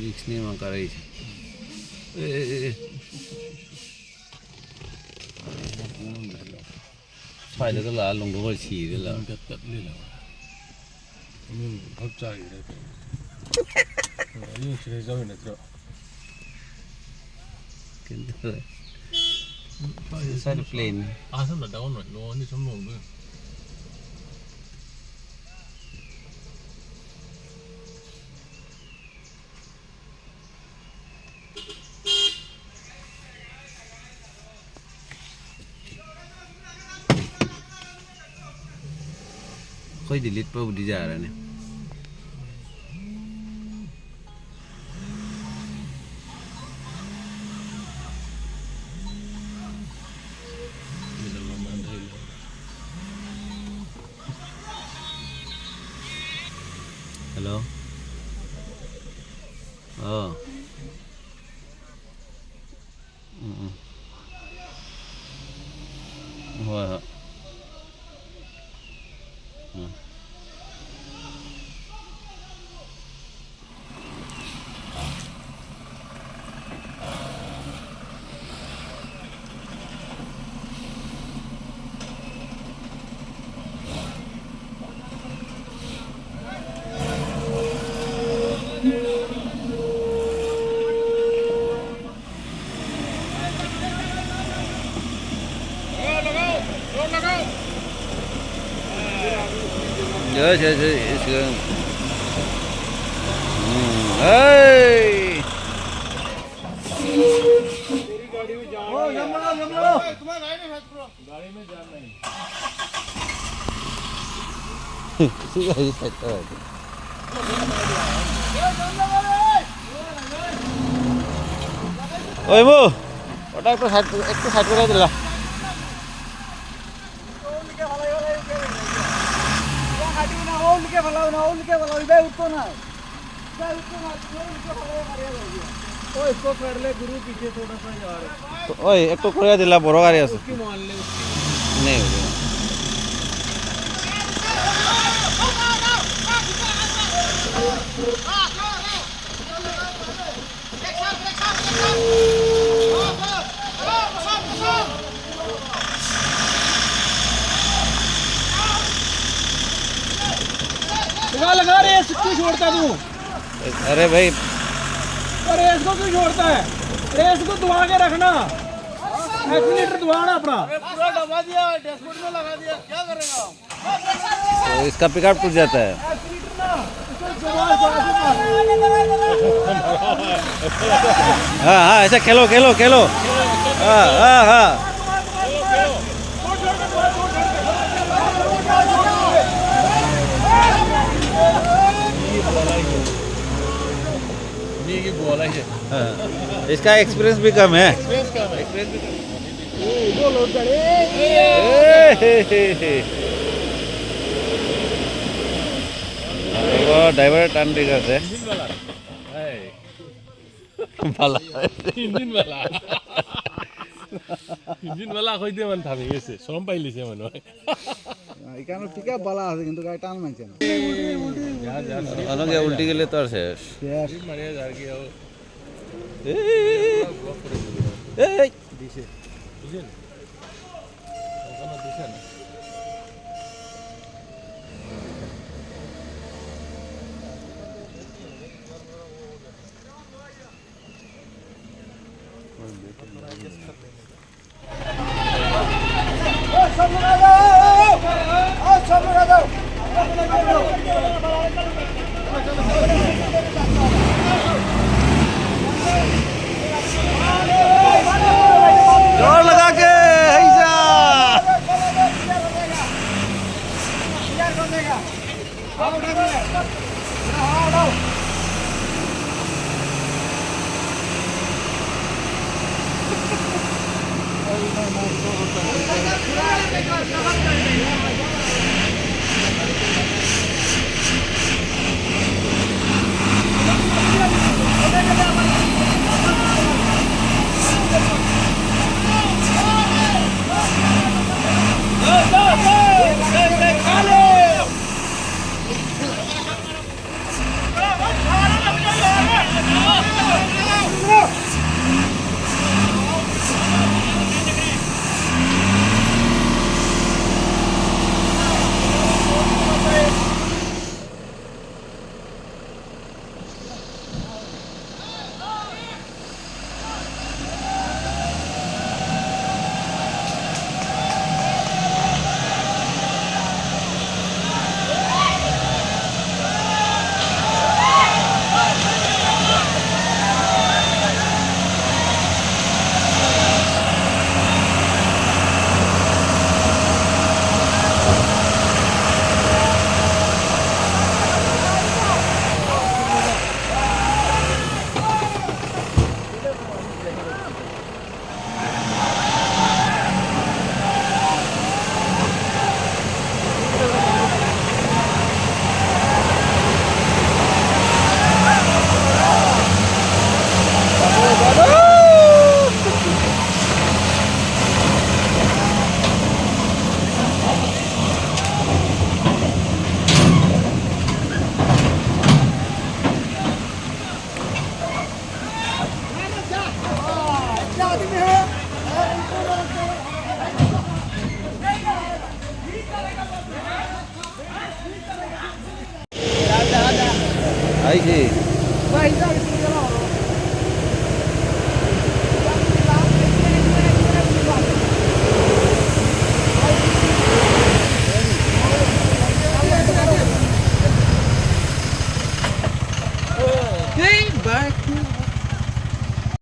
Riksnya mangkarai. Phải là cái lá lồng đồ chỉ đấy là cắt cắt lên là mình hấp trái đấy nhưng chỉ rau này thôi cái sai được plain à sao mà đau nó như sống lồng nữa कोई delete पर उड़ जा रहा है hello oh Wow. Yes, yes, it's good. Hey! ओ जमलो तुम्हारा गाड़ी में जाम नहीं Sudah itu. Oi Bu, ওটা একটু সাইড করে দিলা। ওই একটু করে দিলা বড় গাড়ি আছে নেই लगा रेस क्यों छोड़ता तू? अरे भाई रेस को क्यों छोड़ता है? रेस को दबा के रखना, एक्सीलेटर दबाना अपना। पूरा दबा दिया, डैशबोर्ड में लगा दिया, क्या करेगा? तो इसका पिकअप टूट जाता है। एक्सीलेटर ना, इसको दबा हाँ हाँ ऐसा खेलो खेलो खेलो हाँ हाँ हाँ इसका एक्सपीरियंस भी कम है वो ड्राइवर टर्न दिखा से ইঞ্জিন वाला কইতে মান থামি গেছে শরম পাইলিছে মনে হয় এখানে পিকআপ বালা আছে কিন্তু গাড়ি টান মানছে না অনেকে উল্টি গেলে তো আর শেষ শেষ এই जोर लगा के हैजा आई जी back